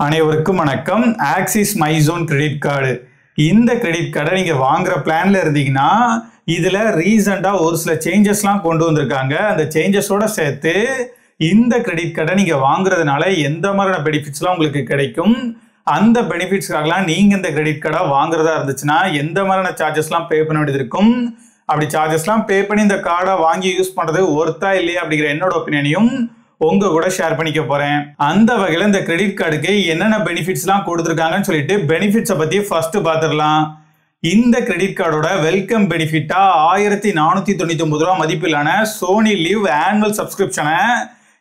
அனைவருக்கும் வணக்கம். Axis my zone credit card. இந்த கிரெடிட் கார்டை நீங்கள் வாங்குற பிளான்ல இருந்தீங்கன்னா இதில் ரீசெண்டாக ஒரு சில சேஞ்சஸ்லாம் கொண்டு வந்திருக்காங்க. அந்த சேஞ்சஸோட சேர்த்து இந்த கிரெடிட் கார்டை நீங்கள் வாங்குறதுனால எந்த மாதிரியான பெனிஃபிட்ஸ்லாம் உங்களுக்கு கிடைக்கும், அந்த பெனிஃபிட்ஸ்க்காகலாம் நீங்கள் இந்த கிரெடிட் கார்டை வாங்குறதா இருந்துச்சுன்னா எந்த மாதிரியான சார்ஜஸ்லாம் பே பண்ண வேண்டியது இருக்கும், அப்படி சார்ஜஸ்லாம் பே பண்ணி இந்த கார்டை வாங்கி யூஸ் பண்ணுறது ஒர்த்தா இல்லையா அப்படிங்கிற என்னோட ஒப்பீனியனையும் உங்க கூட ஷேர் பண்ணிக்க போறேன். அந்த வகையில் இந்த கிரெடிட் கார்டுக்கு என்னென்ன பெனிஃபிட்ஸ்லாம் கொடுத்துருக்காங்கன்னு சொல்லிட்டு பெனிஃபிட்ஸை பத்தி ஃபர்ஸ்ட் பார்த்துடலாம். இந்த கிரெடிட் கார்டோட வெல்கம் பெனிஃபிட்டா 1499 ரூபா மதிப்பிலான சோனி லிவ் ஆனுவல் சப்ஸ்கிரிப்ஷனை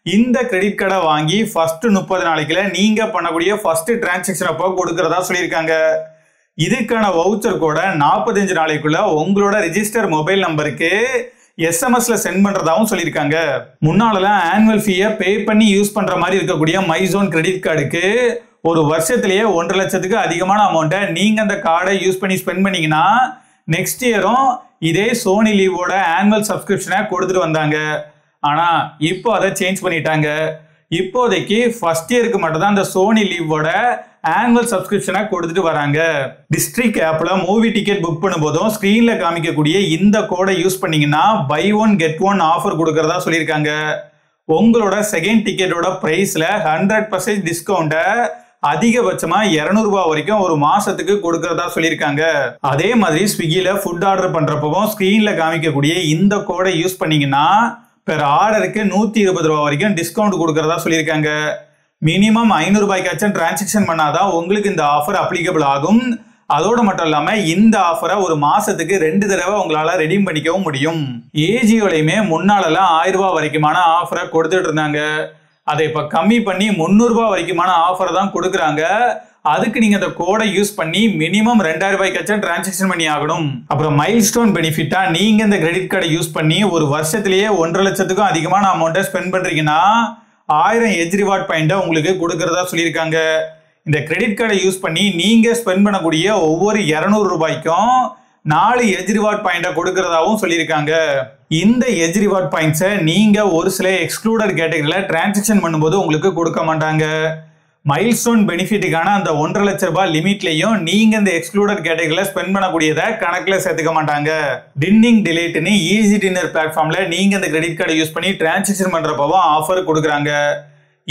இந்த கிரெடிட் கார்டை வாங்கி ஃபர்ஸ்ட் 30 நாளைக்குல நீங்க பண்ணக்கூடிய ஃபர்ஸ்ட் டிரான்சாக்ஷன் அப்போ கொடுக்கறதா சொல்லியிருக்காங்க. இதுக்கான வவுச்சர் கோட 45 நாளைக்குள்ள உங்களோட ரிஜிஸ்டர் மொபைல் நம்பருக்கு எஸ்எம்எஸ்ல சென்ட் பண்றதாவும் சொல்லியிருக்காங்க. முன்னாலலாம் ஆனுவல் ஃபீயை பே பண்ணி யூஸ் பண்ற மாதிரி இருக்கக்கூடிய மைசோன் கிரெடிட் கார்டுக்கு ஒரு வருஷத்திலேயே 1.5 லட்சத்துக்கு அதிகமான அமௌண்ட்டை நீங்க அந்த கார்டை யூஸ் பண்ணி ஸ்பெண்ட் பண்ணீங்கன்னா நெக்ஸ்ட் இயரும் இதே சோனி லிவோட ஆனுவல் சப்ஸ்கிரிப்ஷனை கொடுத்துட்டு வந்தாங்க. ஆனா இப்போ அதை சேஞ்ச் பண்ணிட்டாங்க. இப்போதைக்கு ஃபர்ஸ்ட் இயருக்கு மட்டும் தான் அந்த சோனி லிவோட ஆனுவல் சப்ஸ்கிரிப்ஷனை கொடுத்துட்டு வராங்க. டிஸ்ட்ரிக்ட் ஆப்ல மூவி டிக்கெட் புக் பண்ணும்போதும் ஸ்கிரீன்ல காமிக்கக்கூடிய இந்த கோடை யூஸ் பண்ணீங்கன்னா buy one get one offer கொடுக்கறதா சொல்லியிருக்காங்க. உங்களோட செகண்ட் டிக்கெட்டோட பிரைஸ்ல 100% டிஸ்கவுண்ட்டை அதிகபட்சமா 200 ரூபாய் வரைக்கும் ஒரு மாசத்துக்கு கொடுக்கறதா சொல்லியிருக்காங்க. அதே மாதிரி ஸ்விக்கில ஃபுட் ஆர்டர் பண்றப்பவும் ஸ்கிரீன்ல காமிக்கக்கூடிய இந்த கோடை யூஸ் பண்ணீங்கன்னா பெர் ஆர்டருக்கு 120 ரூபாய் வரைக்கும் டிஸ்கவுண்ட் கொடுக்கறதா சொல்லியிருக்காங்க. மினிமம் 500 ரூபாய்க்காச்சும் டிரான்சாக்ஷன் பண்ணாதான் உங்களுக்கு இந்த ஆஃபர் அப்ளிகபிள் ஆகும். அதோட மட்டும் இல்லாம இந்த ஆஃபரை ஒரு மாசத்துக்கு 2 தடவை உங்களால ரெடீம் பண்ணிக்கவும் முடியும். ஏஜியோலையுமே முன்னாலெல்லாம் 1000 ரூபாய் வரைக்குமான ஆஃபரை கொடுத்துட்டு இருந்தாங்க. அதை இப்ப கம்மி பண்ணி 300 ரூபாய் வரைக்குமான ஆஃபரை தான் கொடுக்குறாங்க. அதுக்கு நீங்க அந்த கோடை யூஸ் பண்ணி மினிமம் 2000 ரூபாய்க்காச்சும் டிரான்சாக்ஷன் பண்ணி ஆகணும். அப்புறம் மைல்ஸ்டோன் பெனிஃபிட்டா நீங்க இந்த கிரெடிட் கார்டை யூஸ் பண்ணி ஒரு வருஷத்திலேயே 1.5 லட்சத்துக்கும் அதிகமான அமௌண்ட்டை ஸ்பெண்ட் பண்றீங்கன்னா 1000 எஜ் ரிவார்ட் பாயிண்ட்டை உங்களுக்கு கொடுக்கறதா சொல்லியிருக்காங்க. இந்த கிரெடிட் கார்டை யூஸ் பண்ணி நீங்க ஸ்பெண்ட் பண்ணக்கூடிய ஒவ்வொரு 200 ரூபாய்க்கும் 4 எஜ் ரிவார்ட் பாயிண்ட்டை கொடுக்கறதாவும் சொல்லியிருக்காங்க. இந்த எஜ் ரிவார்ட் பாயிண்ட்ஸை நீங்க ஒரு சில எக்ஸ்க்ளூடட் கேட்டகரியில டிரான்சாக்ஷன் பண்ணும்போது உங்களுக்கு கொடுக்க மாட்டாங்க. மைல்ஸ்டோன் பெனிஃபிட்டுக்கான அந்த 1.5 லட்ச ரூபாய் லிமிட்லையும் நீங்க இந்த எக்ஸ்க்ளூடட் கேட்டகரியில ஸ்பெண்ட் பண்ணக்கூடியதை கணக்குல சேர்த்துக்க மாட்டாங்க. டின்னிங் டிலேட்னு ஈஸி டின்னர் பிளாட்ஃபார்ம்ல நீங்க இந்த கிரெடிட் கார்டை யூஸ் பண்ணி டிரான்சாக்ஷன் பண்றப்பவும் ஆஃபர் கொடுக்குறாங்க.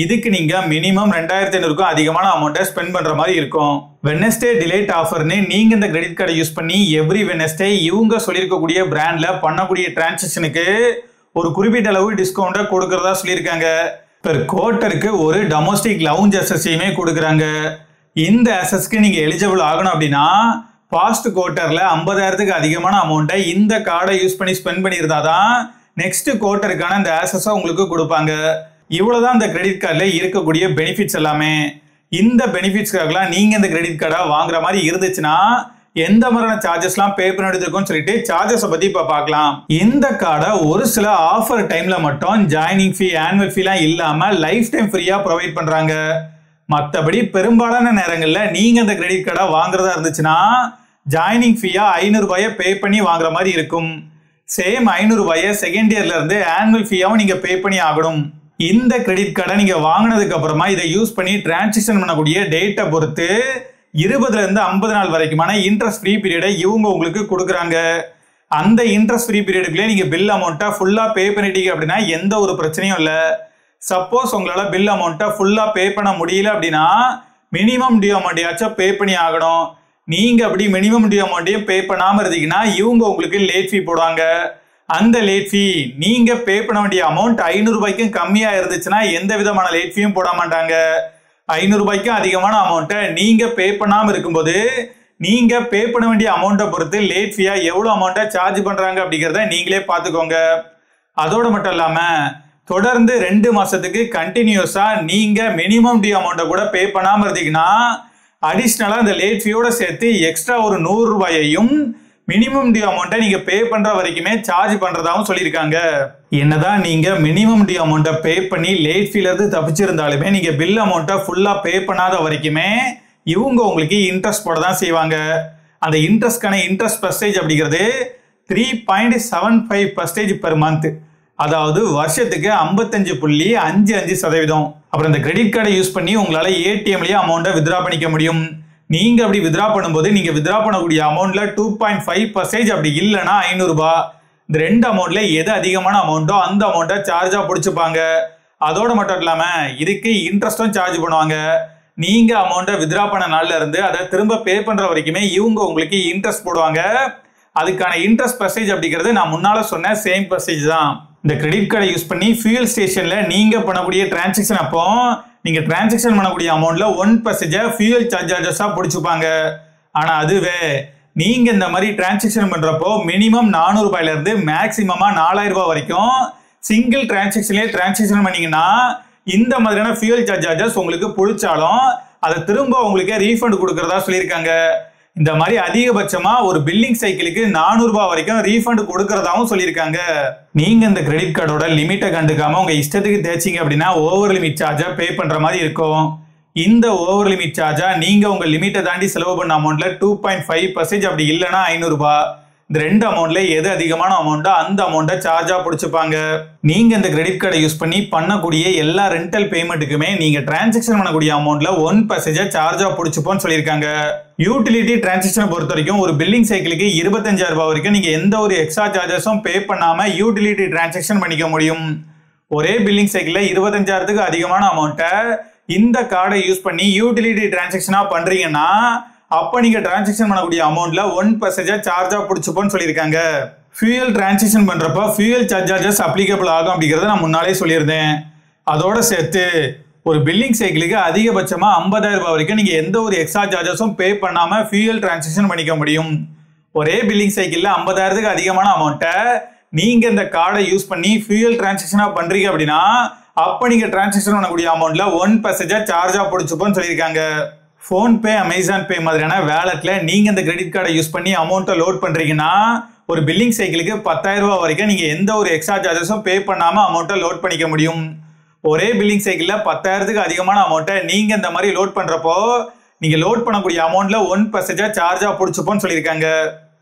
இதுக்கு நீங்க மினிமம் 2500க்கும் அதிகமான அமௌண்ட்டை ஸ்பெண்ட் பண்ற மாதிரி இருக்கும். வெட்னஸ்டே டிலேட் ஆஃபர்னு நீங்க இந்த கிரெடிட் கார்டை யூஸ் பண்ணி எவ்ரி வெட்னஸ்டே இவங்க சொல்லியிருக்கக்கூடிய பிராண்ட்ல பண்ணக்கூடிய டிரான்சாக்ஷனுக்கு ஒரு குறிப்பிட்ட அளவு டிஸ்கவுண்ட்டை கொடுக்கறதா சொல்லியிருக்காங்க. பெர் குவார்ட்டருக்கு ஒரு டொமஸ்டிக் லவுஞ்ச் அசஸையுமே கொடுக்குறாங்க. இந்த அசஸ்க்கு நீங்க எலிஜிபிள் ஆகணும் அப்படின்னா பாஸ்ட் குவார்ட்டர்ல 50,000க்கு அதிகமான அமௌண்ட்டை இந்த கார்டை யூஸ் பண்ணி ஸ்பெண்ட் பண்ணியிருந்தாதான் நெக்ஸ்ட் குவார்ட்டருக்கான இந்த அசஸை உங்களுக்கு கொடுப்பாங்க. இவ்வளவுதான் இந்த கிரெடிட் கார்டில் இருக்கக்கூடிய பெனிஃபிட்ஸ் எல்லாமே. இந்த பெனிஃபிட்ஸ்க்காகலாம் நீங்க இந்த கிரெடிட் கார்டை வாங்குற மாதிரி இருந்துச்சுன்னா எந்த மாதிரியான சார்ஜஸ்லாம் பே பண்ண வேண்டியிருக்கும்னு சொல்லிட்டு சார்ஜஸை பத்தி இப்ப பார்க்கலாம். இந்த கார்டை ஒரு சில ஆஃபர் டைம்ல மட்டும் ஜாயினிங் ஃபீ ஆனுவல் ஃபீலாம் இல்லாம லைஃப் டைம் ஃப்ரீயா ப்ரொவைட் பண்றாங்க. மற்றபடி பெரும்பாலான நேரங்கள்ல நீங்க இந்த கிரெடிட் கார்டை வாங்குறதா இருந்துச்சுன்னா ஜாயினிங் ஃபீயா 500 ரூபாயை பே பண்ணி வாங்குற மாதிரி இருக்கும். சேம் 500 ரூபாயை செகண்ட் இயர்ல இருந்து ஆனுவல் ஃபீயாவும் நீங்க பே பண்ணி ஆகணும். இந்த கிரெடிட் கார்டை நீங்க வாங்கினதுக்கு அப்புறமா இதை யூஸ் பண்ணி டிரான்சாக்ஷன் பண்ணக்கூடிய டேட்டை பொறுத்து 20 இருந்து 50 நாள் வரைக்குமான இன்ட்ரெஸ்ட் ஃப்ரீ பீரியடை இவங்க உங்களுக்கு கொடுக்குறாங்க. அந்த இன்ட்ரெஸ்ட் ஃப்ரீ பீரியடுக்குள்ளே நீங்க பில் அமௌண்ட்டை ஃபுல்லா பே பண்ணிட்டீங்க அப்படின்னா எந்த ஒரு பிரச்சனையும் இல்லை. சப்போஸ் உங்களால பில் அமௌண்ட்டை ஃபுல்லா பே பண்ண முடியல அப்படின்னா மினிமம் டியூ அமௌண்ட்டையாச்சும் பே பண்ணி ஆகணும். நீங்க அப்படி மினிமம் டியூ அமௌண்ட்டையும் பே பண்ணாம இருந்தீங்கன்னா இவங்க உங்களுக்கு லேட் ஃபீ போடுவாங்க. அந்த லேட் ஃபீ நீங்க பே பண்ண வேண்டிய அமௌண்ட் 500 ரூபாய்க்கும் கம்மியா இருந்துச்சுன்னா எந்த விதமான லேட் ஃபீயும் போட மாட்டாங்க. 500 ரூபாய்க்கும் அதிகமான அமௌண்ட்டை நீங்க பே பண்ணாம இருக்கும்போது நீங்க பே பண்ண வேண்டிய அமௌண்ட்டை பொறுத்து லேட் ஃபீயா எவ்வளவு அமௌண்ட்டை சார்ஜ் பண்றாங்க அப்படிங்கிறத நீங்களே பார்த்துக்கோங்க. அதோட மட்டும் இல்லாம தொடர்ந்து 2 மாசத்துக்கு கண்டினியூஸா நீங்க மினிமம் டியூ அமௌண்ட்டை கூட பே பண்ணாம இருந்தீங்கன்னா அடிஷ்னலா இந்த லேட் ஃபீயோட சேர்த்து எக்ஸ்ட்ரா ஒரு 100 ரூபாயையும் மினிமம் டியூ அமௌண்ட்டை நீங்க பே பண்ற வரைக்குமே சார்ஜ் பண்றதாவும் சொல்லியிருக்காங்க. என்னதான் நீங்க மினிமம் டியூ அமௌண்ட்டை பே பண்ணி லேட் ஃபீல இருந்து தப்பிச்சிருந்தாலுமே நீங்க பில் அமௌண்ட்டை ஃபுல்லா பே பண்ணாத வரைக்குமே இவங்க உங்களுக்கு இன்ட்ரெஸ்ட் போட தான் செய்வாங்க. அந்த இன்ட்ரெஸ்ட்கான இன்ட்ரெஸ்ட் பர்சன்டேஜ் அப்படிங்கிறது 3.75% பெர் மந்த். அதாவது வருஷத்துக்கு 55.55%. அப்புறம் இந்த கிரெடிட் கார்டை யூஸ் பண்ணி உங்களால ஏடிஎம்லயே அமௌண்ட்டை வித்ரா பண்ணிக்க முடியும். நீங்க அப்படி வித்ரா பண்ணும்போது நீங்க வித்ரா பண்ணக்கூடிய அமௌண்ட்ல 2.5% அப்படி இல்லைன்னா 500 ரூபாய். இந்த ரெண்டு அமௌண்ட்ல எது அதிகமான அமௌண்ட்டோ அந்த அமௌண்ட்டை சார்ஜா பிடிச்சுப்பாங்க. அதோட மட்டும் இல்லாம இதுக்கு இன்ட்ரெஸ்டும் சார்ஜ் பண்ணுவாங்க. நீங்க அமௌண்ட்டை வித்ரா பண்ண நாள்ல இருந்து அதை திரும்ப பே பண்ற வரைக்குமே இவங்க உங்களுக்கு இன்ட்ரெஸ்ட் போடுவாங்க. அதுக்கான இன்ட்ரெஸ்ட் பர்சன்டேஜ் அப்படிங்கிறது நான் முன்னால சொன்ன சேம் பர்சன்டேஜ் தான். இந்த கிரெடிட் கார்டை யூஸ் பண்ணி ஃபியூல் ஸ்டேஷன்ல நீங்க பண்ணக்கூடிய டிரான்சாக்ஷன் அப்போ நீங்க டிரான்சாக்ஷன் பண்ணக்கூடிய அமௌண்ட்ல 1% ஃபியூல் சார்ஜஸா பிடிச்சுப்பாங்க. ஆனா அதுவே நீங்க இந்த மாதிரி டிரான்சாக்ஷன் பண்றப்போ மினிமம் 400 ரூபாயில இருந்து மேக்சிமமா 4000 ரூபாய் வரைக்கும் சிங்கிள் டிரான்சாக்ஷன்லயே டிரான்சாக்ஷன் பண்ணீங்கன்னா இந்த மாதிரியான ஃபியூல் சார்ஜஸ் உங்களுக்கு பிடிச்சாலும் அதை திரும்ப உங்களுக்கு ரீஃபண்ட் கொடுக்கறதா சொல்லியிருக்காங்க. இந்த மாதிரி அதிகபட்சமா ஒரு பில்லிங் சைக்கிளுக்கு 400 ரூபாய் வரைக்கும் ரீஃபண்ட் கொடுக்கறதாவும் சொல்லியிருக்காங்க. நீங்க இந்த கிரெடிட் கார்டோட லிமிட்டை கண்டுக்காம உங்க இஷ்டத்துக்கு தேய்ச்சிங்க அப்படின்னா ஓவர் லிமிட் சார்ஜா பே பண்ற மாதிரி இருக்கும். இந்த ஓவர் லிமிட் சார்ஜா நீங்க உங்க லிமிட்டை தாண்டி செலவு பண்ண அமௌண்ட்ல 2.5% அப்படி இல்லைன்னா 500 ரூபாய். இந்த ரெண்டு அமௌண்ட்ல எது அதிகமான அமௌண்ட்டோ அந்த அமௌண்ட்டை சார்ஜா பிடிச்சுப்பாங்க. நீங்க இந்த கிரெடிட் கார்டை யூஸ் பண்ணி பண்ணக்கூடிய எல்லா ரெண்டல் பேமெண்ட்டுக்குமே நீங்க டிரான்சாக்ஷன் பண்ணக்கூடிய அமௌண்ட்ல 1% சார்ஜா பிடிச்சுப்போன்னு சொல்லியிருக்காங்க. யூட்டிலிட்டி டிரான்சாக்ஷனை பொறுத்த வரைக்கும் ஒரு பில்லிங் சைக்கிளுக்கு 25,000 ரூபாய் வரைக்கும் நீங்க எந்த ஒரு எக்ஸ்ட்ரா சார்ஜஸும் பே பண்ணாம யூட்டிலிட்டி டிரான்சாக்ஷன் பண்ணிக்க முடியும். ஒரே பில்லிங் சைக்கிள்ல 25,000க்கு அதிகமான அமௌண்ட்டை இந்த கார்டை யூஸ் பண்ணி யூட்டிலிட்டி டிரான்சாக்ஷனா பண்றீங்கன்னா அப்ப நீங்க டிரான்சாக்ஷன் பண்ணக்கூடிய அமௌண்ட்ல 1% சார்ஜா பிடிச்சுப்போன்னு சொல்லியிருக்காங்க. ஃபியூயல் டிரான்சாக்ஷன் பண்றப்ப ஃபியூயல் சார்ஜஸ் அப்ளிகபிள் ஆகும் அப்படிங்கறத நான் முன்னாலே சொல்லியிருந்தேன். அதோட சேர்த்து ஒரு பில்லிங் சைக்கிளுக்கு அதிகபட்சமா 50,000 ரூபாய் வரைக்கும் நீங்க எந்த ஒரு எக்ஸ்ட்ரா சார்ஜஸும் பே பண்ணாம ஃபியூயல் டிரான்சாக்ஷன் பண்ணிக்க முடியும். ஒரே பில்லிங் சைக்கிள்ல 50,000க்கு அதிகமான அமௌண்ட்டை நீங்க இந்த கார்டை யூஸ் பண்ணி ஃபியூயல் டிரான்சாக்ஷனா பண்றீங்க அப்படின்னா அப்ப நீங்க டிரான்சாக்ஷன் பண்ணக்கூடிய அமௌண்ட்ல 1% சார்ஜா பிடிச்சுப்போன்னு சொல்லியிருக்காங்க. போன்பே, அமேசான் பே மாதிரியான வேலட்ல நீங்க இந்த கிரெடிட் கார்டை யூஸ் பண்ணி அமௌண்ட்டை லோட் பண்றீங்கன்னா ஒரு பில்லிங் சைக்கிளுக்கு 10,000 ரூபாய் வரைக்கும் நீங்க எந்த ஒரு எக்ஸ்ட்ரா சார்ஜஸும் பே பண்ணாம அமௌண்ட்டை லோட் பண்ணிக்க முடியும். ஒரே பில்லிங் சைக்கிள்ல 10,000க்கு அதிகமான அமௌண்ட்டை நீங்க இந்த மாதிரி லோட் பண்றப்போ நீங்க லோட் பண்ணக்கூடிய அமௌண்ட்ல 1% சார்ஜா பிடிச்சுப்போன்னு சொல்லியிருக்காங்க.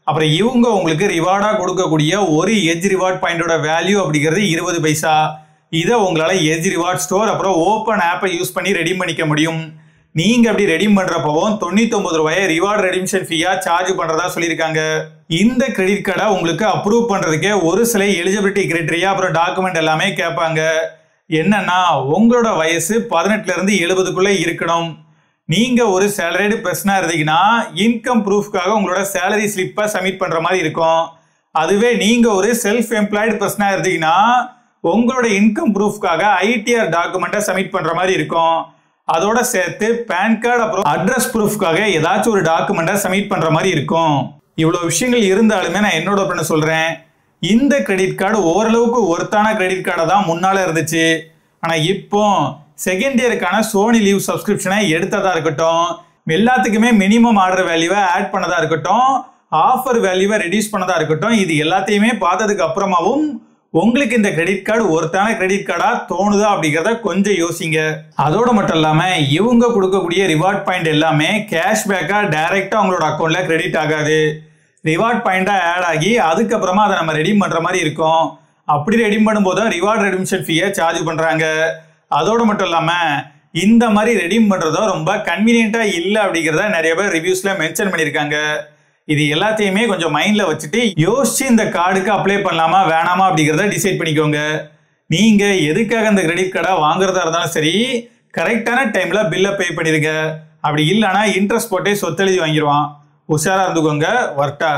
அப்புறம் இவங்க உங்களுக்கு ரிவார்டா கொடுக்கக்கூடிய ஒரு எட்ஜ் ரிவார்ட் பாயிண்டோட வேல்யூ அப்படிங்கிறது 20 பைசா. இதை உங்களால எட்ஜ் ரிவார்ட் ஸ்டோர் அப்புறம் ஓப்பன் ஆப்பை யூஸ் பண்ணி ரெடீம் பண்ணிக்க முடியும். நீங்க அப்படி ரெடீம் பண்றப்பவும் 99 ரூபாயை ரிவார்ட் ரெடிம்ஷன் ஃபீயா சார்ஜ் பண்றதா சொல்லியிருக்காங்க. இந்த கிரெடிட் கார்டை உங்களுக்கு அப்ரூவ் பண்றதுக்கே ஒரு சில எலிஜிபிலிட்டி கிரைட்டீரியா அப்புறம் டாக்குமெண்ட் எல்லாமே கேட்பாங்க. என்னன்னா உங்களோட வயசு 18ல இருந்து 70க்குள்ள இருக்கணும். நீங்க ஒரு சேலரிடு பர்சனா இருந்தீங்கன்னா இன்கம் ப்ரூஃப்காக உங்களோட சேலரி ஸ்லிப்பை சப்மிட் பண்ற மாதிரி இருக்கும். அதுவே நீங்க ஒரு செல்ஃப் எம்ப்ளாய்டு பர்சனா இருந்தீங்கன்னா உங்களோட இன்கம் ப்ரூஃப்காக ஐடிஆர் டாக்குமெண்ட்டை சப்மிட் பண்ற மாதிரி இருக்கும். அதோட சேர்த்து பேன் கார்டு அப்புறம் அட்ரஸ் ப்ரூஃப்காக ஏதாச்சும் ஒரு டாக்குமெண்ட்டை சப்மிட் பண்ற மாதிரி இருக்கும். இவ்வளவு விஷயங்கள் இருந்தாலுமே நான் என்னோட ஒப்பீனியன் சொல்றேன். இந்த கிரெடிட் கார்டு ஓரளவுக்கு ஒர்த்தான கிரெடிட் கார்டை தான் முன்னால இருந்துச்சு. ஆனா இப்போ செகண்ட் இயருக்கான சோனி லீவ் சப்ஸ்கிரிப்ஷனை எடுத்ததா இருக்கட்டும், எல்லாத்துக்குமே மினிமம் ஆர்டர் வேல்யூவை ஆட் பண்ணதா இருக்கட்டும், ஆஃபர் வேல்யூவை ரெடியூஸ் பண்ணதா இருக்கட்டும், இது எல்லாத்தையுமே பார்த்ததுக்கு அப்புறமாவும் உங்களுக்கு இந்த கிரெடிட் கார்டு ஒருத்தான கிரெடிட் கார்டா தோணுதா அப்படிங்கிறத கொஞ்சம் யோசிங்க. அதோட மட்டும் இல்லாம இவங்க கொடுக்கக்கூடிய ரிவார்ட் பாயிண்ட் எல்லாமே கேஷ்பேக்கா டைரக்டா உங்களோட அக்கௌண்ட்ல கிரெடிட் ஆகாது. ரிவார்ட் பாயிண்டா ஆட் ஆகி அதுக்கப்புறமா அதை நம்ம ரெடீம் பண்ற மாதிரி இருக்கும். அப்படி ரெடீம் பண்ணும்போது ரிவார்ட் ரெடிம்ஷன் ஃபீயை சார்ஜ் பண்றாங்க. அதோட மட்டும் இல்லாம இந்த மாதிரி ரெடீம் பண்றதோ ரொம்ப கன்வீனியன்ட்டா இல்லை அப்படிங்கிறத நிறைய பேர் ரிவ்யூஸ்ல மென்ஷன் பண்ணியிருக்காங்க. இது எல்லாத்தையுமே கொஞ்சம் மைண்ட்ல வச்சுட்டு யோசிச்சு இந்த கார்டுக்கு அப்ளை பண்ணலாமா வேணாமா அப்படிங்கிறத டிசைட் பண்ணிக்கோங்க. நீங்க எதுக்காக இந்த கிரெடிட் கார்டை வாங்குறதா இருந்தாலும் சரி கரெக்டான டைம்ல பில்லை பே பண்ணிருங்க. அப்படி இல்லைன்னா இன்ட்ரெஸ்ட் போட்டே சொத்தெழுதி வாங்கிடுவான். உஷாரா இருந்துக்கோங்க. வர்ட்டா.